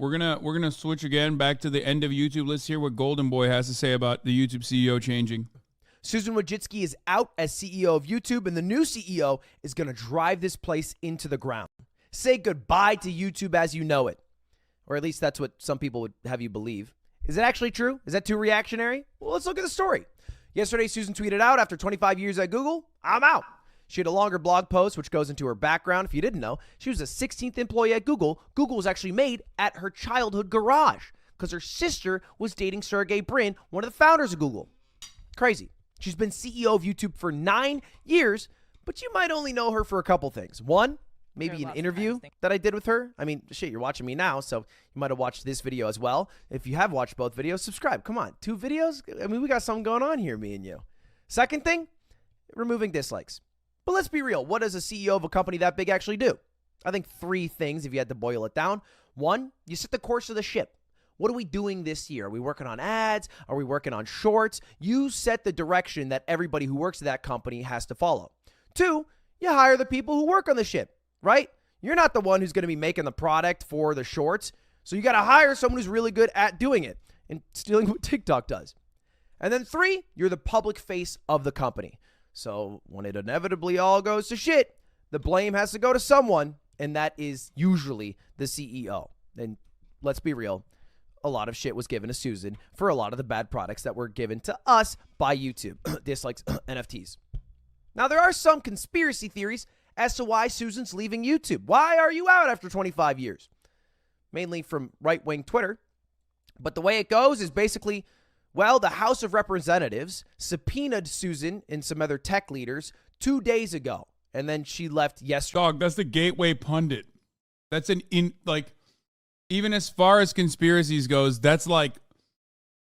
We're gonna switch again back to the end of YouTube. Let's hear what Golden Boy has to say about the YouTube CEO changing. Susan Wojcicki is out as CEO of YouTube, and the new CEO is going to drive this place into the ground. Say goodbye to YouTube as you know it. Or at least that's what some people would have you believe. Is it actually true? Is that too reactionary? Well, let's look at the story. Yesterday, Susan tweeted out, after 25 years at Google, I'm out. She had a longer blog post, which goes into her background. If you didn't know, she was the 16th employee at Google. Google was actually made at her childhood garage because her sister was dating Sergey Brin, one of the founders of Google. Crazy. She's been CEO of YouTube for 9 years, but you might only know her for a couple things. One, maybe an interview that I did with her. I mean, shit, you're watching me now, so you might have watched this video as well. If you have watched both videos, subscribe. Come on, 2 videos? I mean, we got something going on here, me and you. Second thing, removing dislikes. But let's be real. What does a CEO of a company that big actually do? I think 3 things if you had to boil it down. 1, you set the course of the ship. What are we doing this year? Are we working on ads? Are we working on shorts? You set the direction that everybody who works at that company has to follow. 2, you hire the people who work on the ship, right? You're not the one who's going to be making the product for the shorts. So you got to hire someone who's really good at doing it and stealing what TikTok does. And then 3, you're the public face of the company. So when it inevitably all goes to shit, the blame has to go to someone, and that is usually the CEO. And let's be real. A lot of shit was given to Susan for a lot of the bad products that were given to us by YouTube. Dislikes, NFTs. Now, there are some conspiracy theories as to why Susan's leaving YouTube. Why are you out after 25 years? Mainly from right-wing Twitter. But the way it goes is basically, well, the House of Representatives subpoenaed Susan and some other tech leaders 2 days ago. And then she left yesterday. Dog, that's the gateway pundit. That's even as far as conspiracies goes, that's like,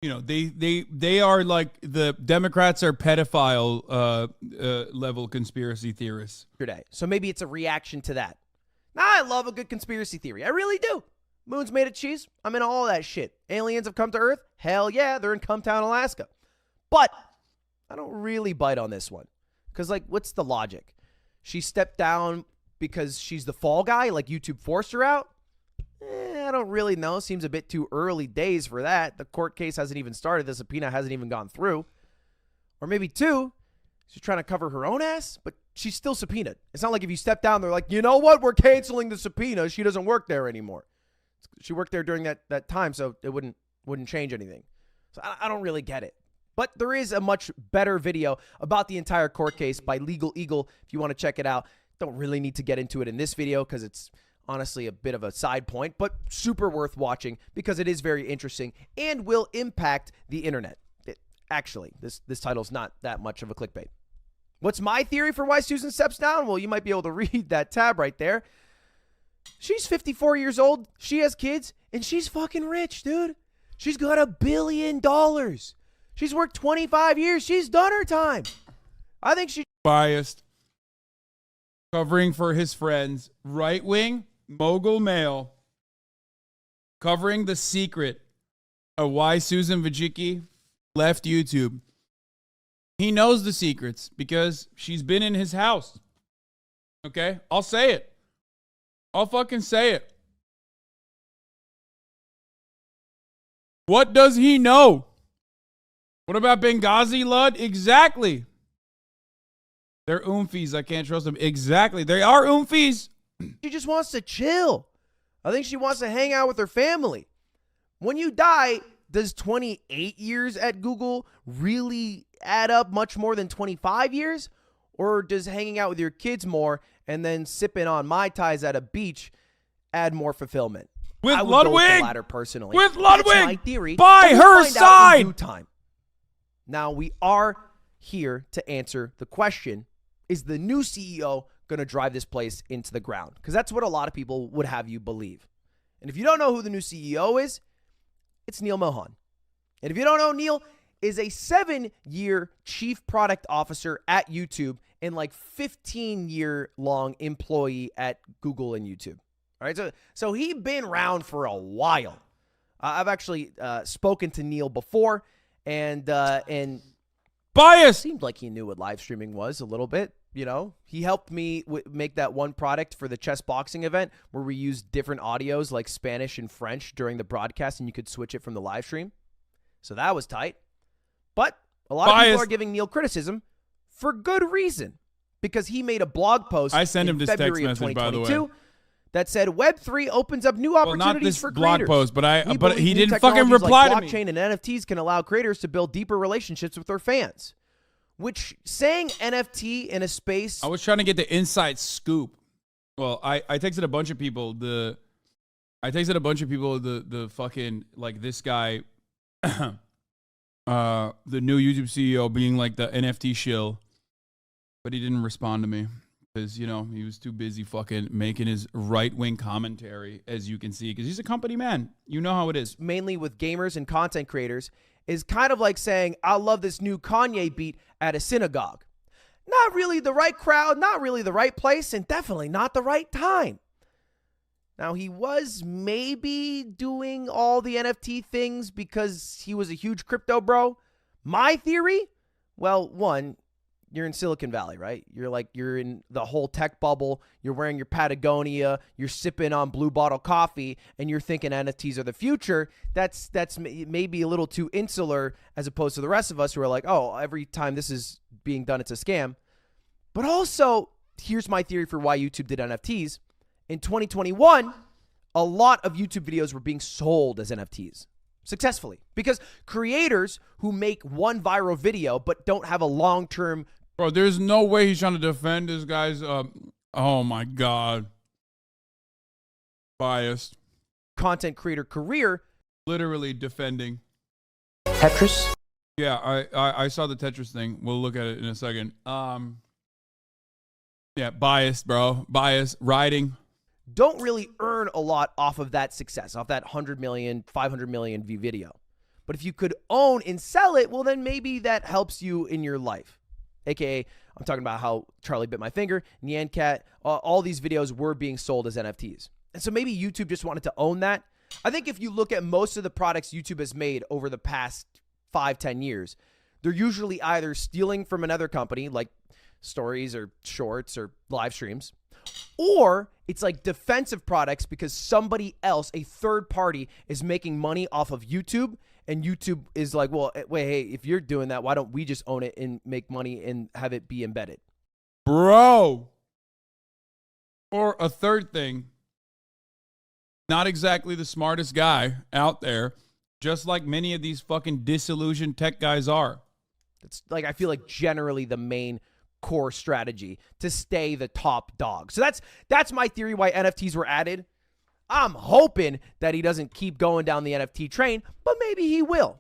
you know, they are like the Democrats are pedophile level conspiracy theorists. So maybe it's a reaction to that. Now, I love a good conspiracy theory. I really do. Moon's made of cheese. I'm into all that shit. Aliens have come to Earth. Hell yeah, they're in Cumtown, Alaska. But I don't really bite on this one. Because, like, what's the logic? She stepped down because she's the fall guy? Like YouTube forced her out? I don't really know. Seems a bit too early days for that. The court case hasn't even started. The subpoena hasn't even gone through. Or maybe 2, she's trying to cover her own ass, but she's still subpoenaed. It's not like if you step down, they're like, you know what? We're canceling the subpoena. She doesn't work there anymore. She worked there during that time, so it wouldn't change anything. So I don't really get it. But there is a much better video about the entire court case by Legal Eagle if you want to check it out. Don't really need to get into it in this video because it's honestly a bit of a side point, but super worth watching because it is very interesting and will impact the internet. Actually, this title's not that much of a clickbait. What's my theory for why Susan steps down? Well, you might be able to read that tab right there. She's 54 years old. She has kids, and she's fucking rich, dude. She's got $1 billion. She's worked 25 years. She's done her time. I think she's biased. Covering for his friends, right-wing, mogul male, covering the secret of why Susan Wojcicki left YouTube. He knows the secrets because she's been in his house. Okay? I'll say it. I'll fucking say it. What does he know? What about Benghazi, Lud? Exactly. They're oomfies. I can't trust them. Exactly. They are oomfies. She just wants to chill. I think she wants to hang out with her family. When you die, does 28 years at Google really add up much more than 25 years? Or does hanging out with your kids more and then sipping on Mai Tais at a beach add more fulfillment? With I would Ludwig. go with the latter personally. With Ludwig. That's my theory. By her side. In due time. Now, we are here to answer the question, is the new CEO going to drive this place into the ground? Because that's what a lot of people would have you believe. And if you don't know who the new CEO is, it's Neil Mohan. And if you don't know, Neil is a 7-year chief product officer at YouTube and like 15-year-long employee at Google and YouTube. All right, so he's been around for a while. I've actually spoken to Neil before, and bias seemed like he knew what live streaming was a little bit. You know, he helped me make that one product for the chess boxing event where we used different audios like Spanish and French during the broadcast, and you could switch it from the live stream. So that was tight. But a lot of people are giving Neil criticism for good reason, because he made a blog post. I sent him this February text message, by the way, that said Web3 opens up new opportunities for creators. Blog post, but he didn't fucking reply to me. Blockchain and NFTs can allow creators to build deeper relationships with their fans. Which, saying NFT in a space, I was trying to get the inside scoop. Well, I texted a bunch of people the fucking, like, this guy, the new YouTube CEO being like the NFT shill, but he didn't respond to me because, you know, he was too busy fucking making his right-wing commentary, as you can see, because he's a company man. You know how it is. Mainly with gamers and content creators, is kind of like saying, I love this new Kanye beat at a synagogue. Not really the right crowd, not really the right place, and definitely not the right time. Now, he was maybe doing all the NFT things because he was a huge crypto bro. My theory? Well, one, you're in Silicon Valley, right? You're in the whole tech bubble. You're wearing your Patagonia. You're sipping on Blue Bottle coffee, and you're thinking NFTs are the future. That's maybe a little too insular as opposed to the rest of us who are like, oh, every time this is being done, it's a scam. But also, here's my theory for why YouTube did NFTs. In 2021, a lot of YouTube videos were being sold as NFTs. Successfully. Because creators who make one viral video but don't have a long-term... Bro, there's no way he's trying to defend this guy's... oh, my God. Biased. ...content creator career. Literally defending. Tetris? Yeah, I saw the Tetris thing. We'll look at it in a second. Yeah, biased, bro. Biased. Riding. Don't really earn a lot off of that success, off that 100 million, 500 million view video. But if you could own and sell it, well, then maybe that helps you in your life. AKA, I'm talking about how Charlie Bit My Finger, Nyan Cat, all these videos were being sold as NFTs. And so maybe YouTube just wanted to own that. I think if you look at most of the products YouTube has made over the past 5-10 years, they're usually either stealing from another company, like stories or shorts or live streams, or it's like defensive products because somebody else, a third party, is making money off of YouTube, and YouTube is like, well, wait, hey, if you're doing that, why don't we just own it and make money and have it be embedded? Bro. Or a third thing, not exactly the smartest guy out there, just like many of these fucking disillusioned tech guys are. It's like, I feel like generally the main core strategy to stay the top dog. So that's my theory why NFTs were added. I'm hoping that he doesn't keep going down the NFT train, but maybe he will.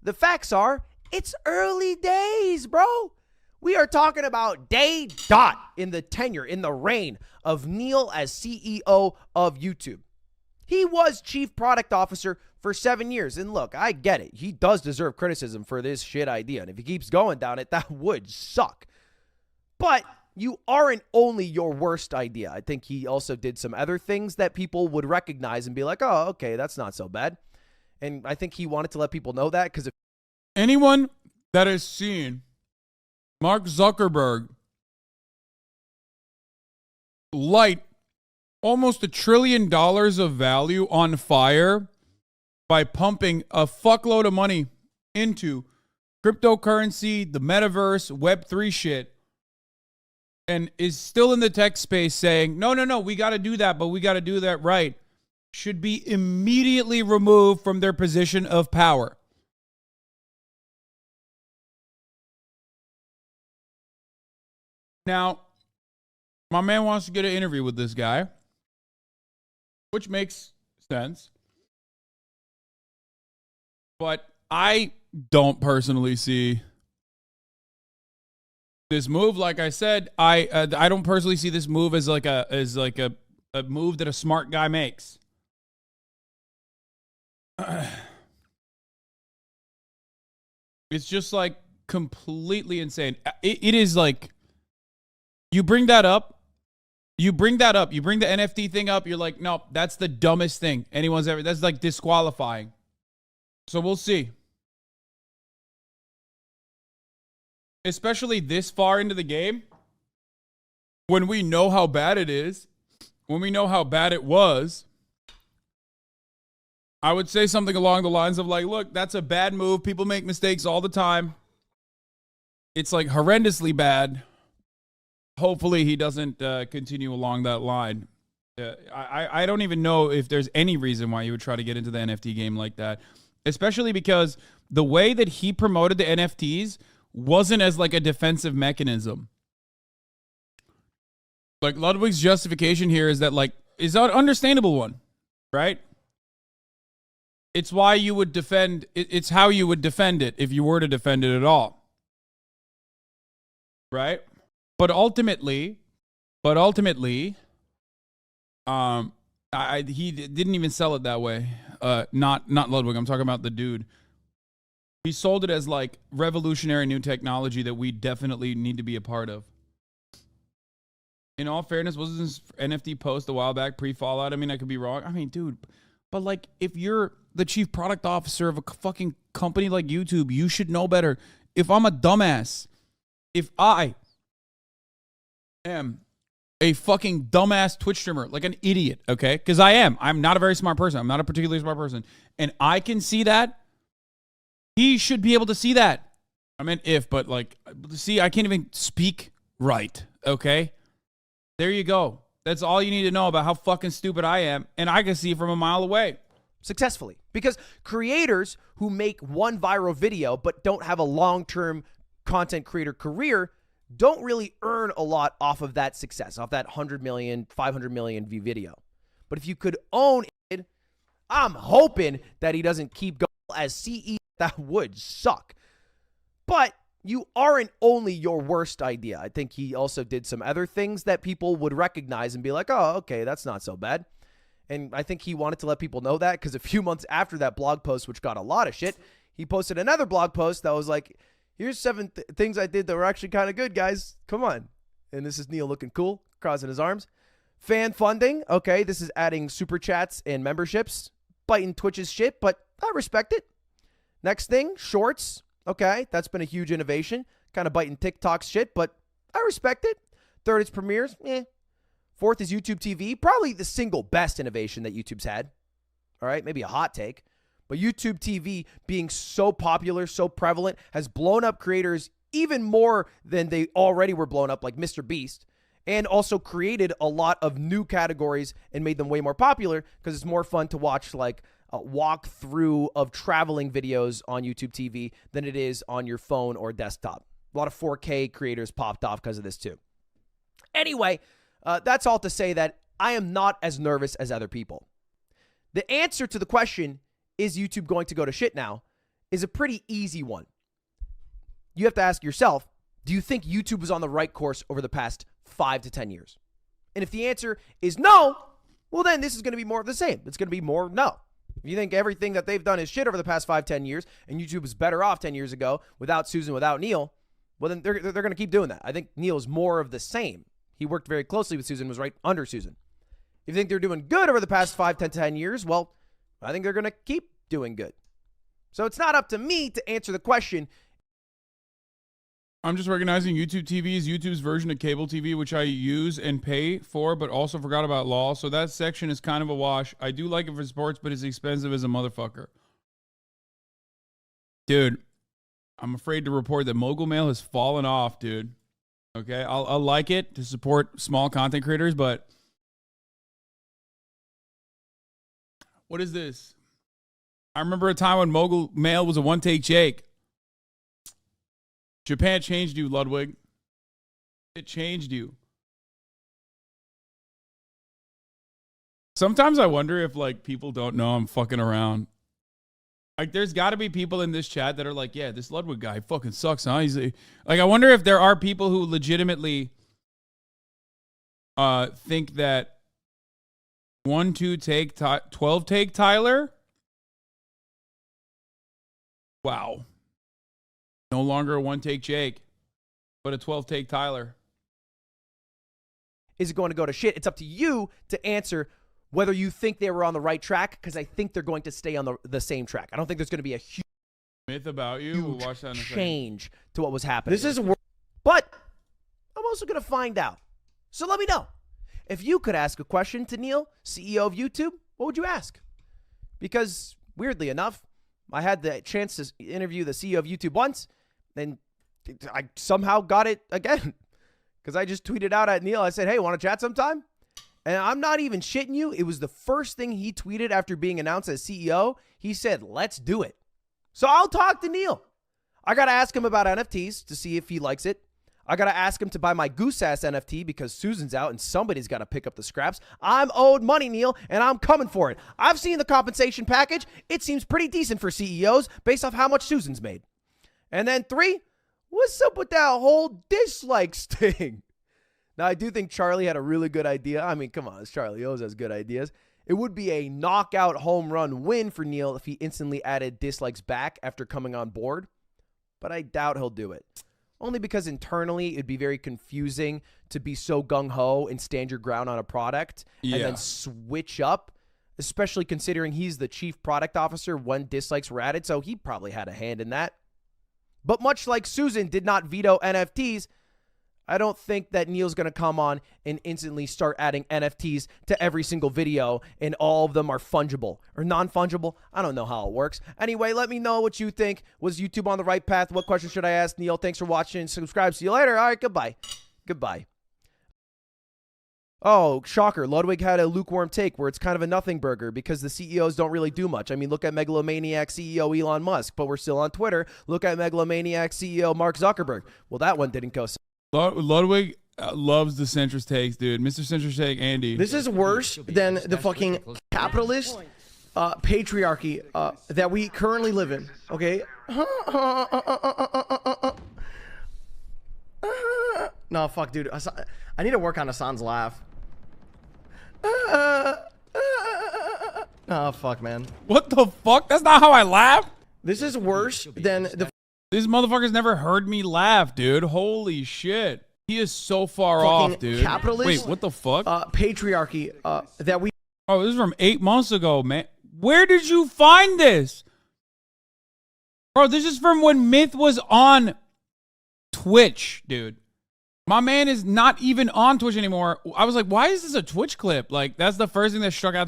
The facts are, it's early days, bro. We are talking about day dot in the tenure, in the reign of Neil as CEO of YouTube. He was chief product officer for 7 years. And look, I get it. He does deserve criticism for this shit idea. And if he keeps going down it, that would suck. But you aren't only your worst idea. I think he also did some other things that people would recognize and be like, oh, okay, that's not so bad. And I think he wanted to let people know that because anyone that has seen Mark Zuckerberg light almost $1 trillion of value on fire by pumping a fuckload of money into cryptocurrency, the metaverse, Web3 shit, and is still in the tech space saying, no, we got to do that, but we got to do that right, should be immediately removed from their position of power. Now, my man wants to get an interview with this guy, which makes sense. But I don't personally see this move. Like I said, I don't personally see this move as like a move that a smart guy makes. It's just like completely insane. It is like, you bring that up, you bring the NFT thing up, you're like, no, that's the dumbest thing anyone's ever, that's like disqualifying. So we'll see. Especially this far into the game, when we know how bad it is, when we know how bad it was, I would say something along the lines of like, look, that's a bad move. People make mistakes all the time. It's like horrendously bad. Hopefully he doesn't continue along that line. I don't even know if there's any reason why you would try to get into the NFT game like that, especially because the way that he promoted the NFTs wasn't as like a defensive mechanism. Like Ludwig's justification here is that like is an understandable one, right? It's why you would defend it's how you would defend it if you were to defend it at all. Right? But ultimately, he didn't even sell it that way. Not Ludwig. I'm talking about the dude. He sold it as like revolutionary new technology that we definitely need to be a part of. In all fairness, wasn't this NFT post a while back pre-Fallout? I mean, I could be wrong. I mean, dude, but like if you're the chief product officer of a fucking company like YouTube, you should know better. If I'm a dumbass, if I am a fucking dumbass Twitch streamer, like an idiot, okay? Because I am. I'm not a very smart person. I'm not a particularly smart person. And I can see that. He should be able to see that. I meant if, but like, see, I can't even speak right, okay? There you go. That's all you need to know about how fucking stupid I am. And I can see from a mile away. Successfully. Because creators who make one viral video but don't have a long-term content creator career don't really earn a lot off of that success, off that 100 million, 500 million view video. But if you could own it, I'm hoping that he doesn't keep going as CEO. That would suck. But you aren't only your worst idea. I think he also did some other things that people would recognize and be like, oh, okay, that's not so bad. And I think he wanted to let people know that because a few months after that blog post, which got a lot of shit, he posted another blog post that was like, here's 7 things I did that were actually kind of good, guys. Come on. And this is Neil looking cool, crossing his arms. Fan funding. Okay, this is adding super chats and memberships. Biting Twitch's shit, but I respect it. Next thing, shorts. Okay, that's been a huge innovation. Kind of biting TikTok's shit, but I respect it. Third is premieres. Fourth is YouTube TV. Probably the single best innovation that YouTube's had. All right, maybe a hot take. But YouTube TV being so popular, so prevalent, has blown up creators even more than they already were blown up, like Mr. Beast, and also created a lot of new categories and made them way more popular because it's more fun to watch like a walkthrough of traveling videos on YouTube TV than it is on your phone or desktop. A lot of 4K creators popped off because of this too. Anyway, that's all to say that I am not as nervous as other people. The answer to the question, is YouTube going to go to shit now, is a pretty easy one. You have to ask yourself, do you think YouTube was on the right course over the past 5 to 10 years? And if the answer is no, well then this is going to be more of the same. It's going to be more no. If you think everything that they've done is shit over the past 5, 10 years, and YouTube was better off 10 years ago without Susan, without Neil, well then they're going to keep doing that. I think Neil is more of the same. He worked very closely with Susan, was right under Susan. If you think they're doing good over the past 5, 10 years, well, I think they're going to keep doing good. So it's not up to me to answer the question. I'm just recognizing YouTube TV is YouTube's version of cable TV, which I use and pay for, but also forgot about law. So that section is kind of a wash. I do like it for sports, but it's expensive as a motherfucker. Dude, I'm afraid to report that Mogul Mail has fallen off, dude. Okay, I'll like it to support small content creators, but what is this? I remember a time when Mogul Mail was a one-take Jake. Japan changed you, Ludwig. It changed you. Sometimes I wonder if like people don't know I'm fucking around. Like there's got to be people in this chat that are like, yeah, this Ludwig guy fucking sucks, huh? He's like I wonder if there are people who legitimately think that 1-2 take 12 take Tyler. Wow. No longer a 1-take Jake, but a 12-take Tyler. Is it going to go to shit? It's up to you to answer whether you think they were on the right track, because I think they're going to stay on the same track. I don't think there's going to be a huge myth about you. We'll watch that in a change second. To what was happening. But I'm also going to find out. So let me know. If you could ask a question to Neil, CEO of YouTube, what would you ask? Because weirdly enough, I had the chance to interview the CEO of YouTube once, and I somehow got it again. Because I just tweeted out at Neil, I said, hey, want to chat sometime? And I'm not even shitting you. It was the first thing he tweeted after being announced as CEO. He said, let's do it. So I'll talk to Neil. I got to ask him about NFTs to see if he likes it. I got to ask him to buy my Goose Ass NFT because Susan's out and somebody's got to pick up the scraps. I'm owed money, Neil, and I'm coming for it. I've seen the compensation package. It seems pretty decent for CEOs based off how much Susan's made. And then 3, what's up with that whole dislikes thing? Now, I do think Charlie had a really good idea. I mean, come on, Charlie always has good ideas. It would be a knockout home run win for Neil if he instantly added dislikes back after coming on board. But I doubt he'll do it. Only because internally it'd be very confusing to be so gung-ho and stand your ground on a product and then switch up, especially considering he's the chief product officer when dislikes were added, so he probably had a hand in that. But much like Susan did not veto NFTs, I don't think that Neil's going to come on and instantly start adding NFTs to every single video and all of them are fungible or non-fungible. I don't know how it works. Anyway, let me know what you think. Was YouTube on the right path? What question should I ask Neil? Thanks for watching. Subscribe. See you later. All right, goodbye. Goodbye. Oh, shocker. Ludwig had a lukewarm take where it's kind of a nothing burger because the CEOs don't really do much. I mean, look at megalomaniac CEO Elon Musk, but we're still on Twitter. Look at megalomaniac CEO Mark Zuckerberg. Well, that one didn't go so. Ludwig loves the centrist takes, dude. Mr. Centrist Take, Andy. This is worse than the fucking capitalist patriarchy that we currently live in, okay? No, fuck, dude. I need to work on Hassan's laugh. Oh, fuck, man. What the fuck? That's not how I laugh. This is worse than the... This motherfucker's never heard me laugh, dude. Holy shit. He is so far off, dude. Capitalist, wait, what the fuck? Patriarchy that we... Oh, this is from 8 months ago, man. Where did you find this? Bro, this is from when Myth was on Twitch, dude. My man is not even on Twitch anymore. I was like, why is this a Twitch clip? Like, that's the first thing that struck out.